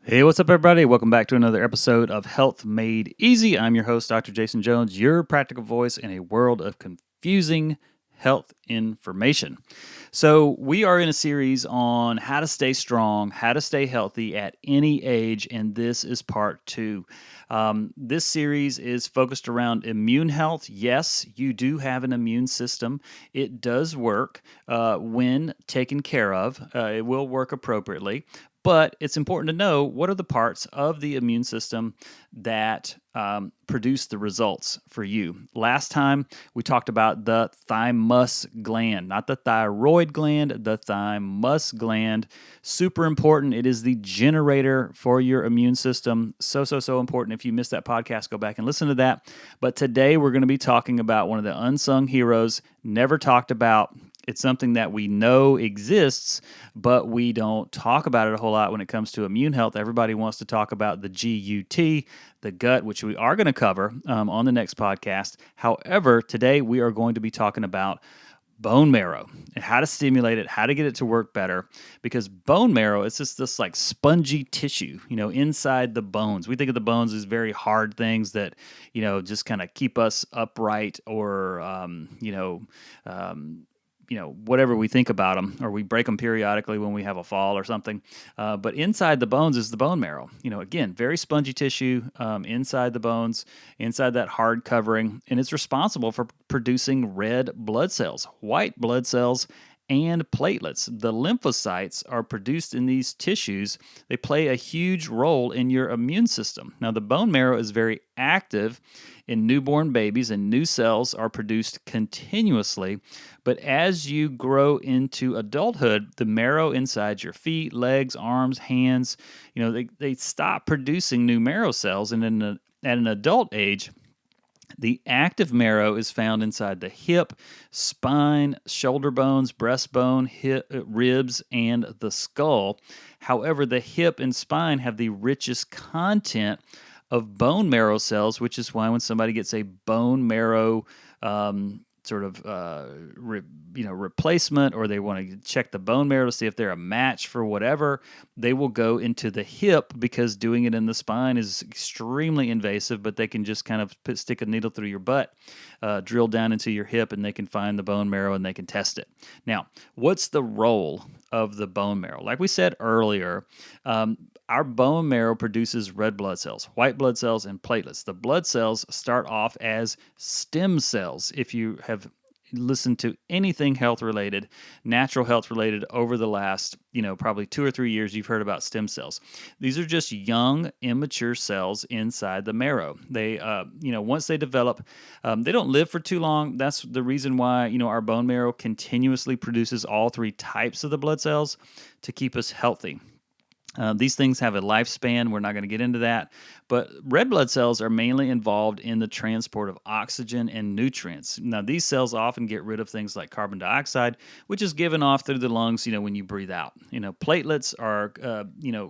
Hey, what's up, everybody? Welcome back to another episode of Health Made Easy. I'm your host, Dr. Jason Jones, your practical voice in a world of confusing health information. So, we are in a series on how to stay strong, how to stay healthy at any age, and this is part two. This series is focused around immune health. Yes, you do have an immune system. It does work when taken care of, it will work appropriately. But it's important to know what are the parts of the immune system that produce the results for you. Last time we talked about the thymus gland, not the thyroid gland, the thymus gland. Super important. It is the generator for your immune system. So important. If you missed that podcast, go back and listen to that. But today we're going to be talking about one of the unsung heroes, never talked about. It's something that we know exists, but we don't talk about it a whole lot when it comes to immune health. Everybody wants to talk about the GUT, the gut, which we are going to cover on the next podcast. However, today we are going to be talking about bone marrow and how to stimulate it, how to get it to work better. Because bone marrow is just this like spongy tissue, inside the bones. We think of the bones as very hard things that, just kind of keep us upright or, whatever we think about them, or we break them periodically when we have a fall or something. But inside the bones is the bone marrow. Again, very spongy tissue inside the bones, inside that hard covering, and it's responsible for producing red blood cells, white blood cells, and platelets. The lymphocytes are produced in these tissues. They play a huge role in your immune system. Now, the bone marrow is very active in newborn babies, and new cells are produced continuously. But as you grow into adulthood, the marrow inside your feet, legs, arms, hands, they stop producing new marrow cells. And at an adult age, the active marrow is found inside the hip, spine, shoulder bones, breastbone, ribs, and the skull. However, the hip and spine have the richest content of bone marrow cells, which is why when somebody gets a bone marrow replacement, or they want to check the bone marrow to see if they're a match for whatever, they will go into the hip, because doing it in the spine is extremely invasive. But they can just kind of stick a needle through your butt, drill down into your hip, and they can find the bone marrow and they can test it. Now, what's the role of the bone marrow? Like we said earlier, our bone marrow produces red blood cells, white blood cells, and platelets. The blood cells start off as stem cells. If you have listened to anything health related, natural health related over the last, probably 2 or 3 years, you've heard about stem cells. These are just young, immature cells inside the marrow. They, once they develop, they don't live for too long. That's the reason why, our bone marrow continuously produces all 3 types of the blood cells to keep us healthy. These things have a lifespan. We're not going to get into that. But red blood cells are mainly involved in the transport of oxygen and nutrients. Now, these cells often get rid of things like carbon dioxide, which is given off through the lungs, when you breathe out. Platelets are,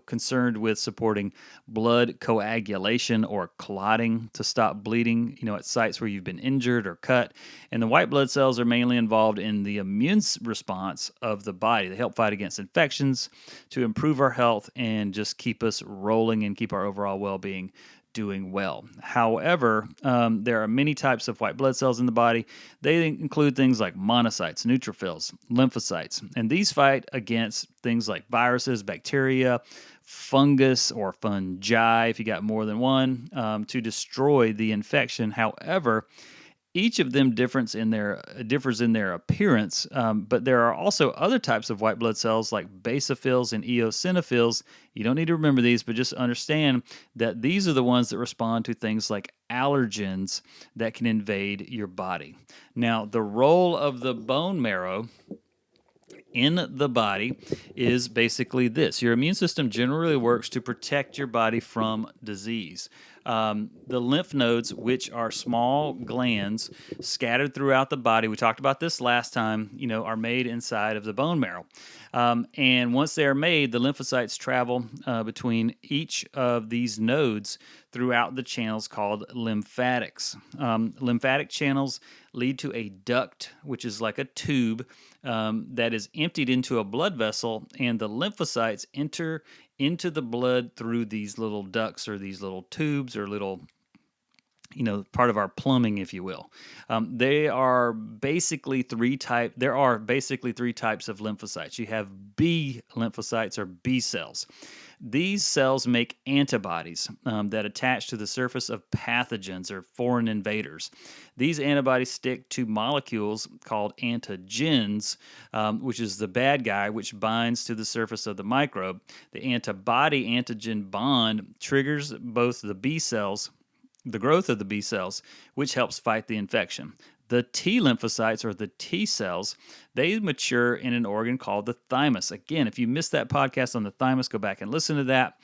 concerned with supporting blood coagulation or clotting to stop bleeding, at sites where you've been injured or cut. And the white blood cells are mainly involved in the immune response of the body. They help fight against infections, to improve our health, and just keep us rolling and keep our overall well-being doing well. However, there are many types of white blood cells in the body. They include things like monocytes, neutrophils, lymphocytes, and these fight against things like viruses, bacteria, fungus, or fungi, if you got more than one, to destroy the infection. However, each of them differs in their appearance, but there are also other types of white blood cells like basophils and eosinophils. You don't need to remember these, but just understand that these are the ones that respond to things like allergens that can invade your body. Now, the role of the bone marrow in the body is basically this. Your immune system generally works to protect your body from disease. The lymph nodes, which are small glands scattered throughout the body, we talked about this last time, are made inside of the bone marrow. And once they are made, the lymphocytes travel between each of these nodes throughout the channels called lymphatics. Lymphatic channels lead to a duct, which is like a tube that is emptied into a blood vessel, and the lymphocytes enter into the blood through these little ducts or these little tubes or little, part of our plumbing, if you will. They are basically there are basically three types of lymphocytes. You have B lymphocytes or B cells. These cells make antibodies that attach to the surface of pathogens or foreign invaders. These antibodies stick to molecules called antigens, which is the bad guy, which binds to the surface of the microbe. The antibody antigen bond triggers both the growth of the B cells, which helps fight the infection. The T lymphocytes, or the T cells, they mature in an organ called the thymus. Again, if you missed that podcast on the thymus, go back and listen to that,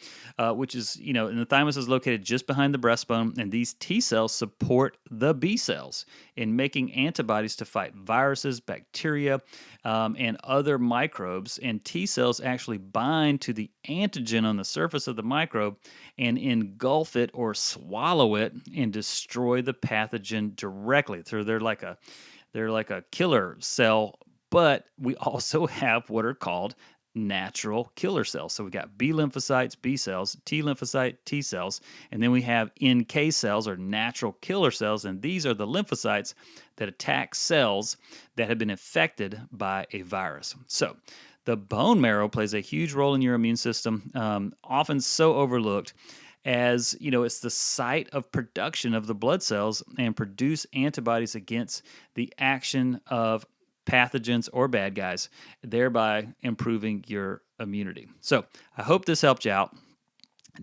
which is, and the thymus is located just behind the breastbone, and these T cells support the B cells in making antibodies to fight viruses, bacteria, and other microbes. And T cells actually bind to the antigen on the surface of the microbe and engulf it or swallow it and destroy the pathogen directly. So they're like a killer cell, but we also have what are called natural killer cells. So we got B lymphocytes, B cells, T lymphocyte, T cells, and then we have NK cells or natural killer cells, and these are the lymphocytes that attack cells that have been infected by a virus. So the bone marrow plays a huge role in your immune system, often so overlooked, as it's the site of production of the blood cells and produce antibodies against the action of pathogens or bad guys, thereby improving your immunity. So I hope this helped you out.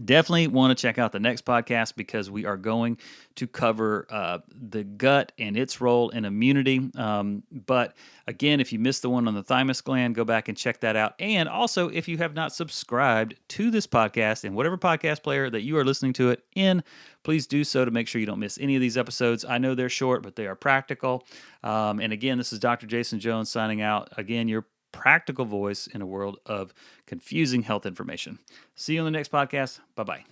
Definitely want to check out the next podcast because we are going to cover the gut and its role in immunity. But again, if you missed the one on the thymus gland, go back and check that out. And also, if you have not subscribed to this podcast in whatever podcast player that you are listening to it in, please do so to make sure you don't miss any of these episodes. I know they're short, but they are practical. And again, this is Dr. Jason Jones signing out. Again, your practical voice in a world of confusing health information. See you on the next podcast. Bye-bye.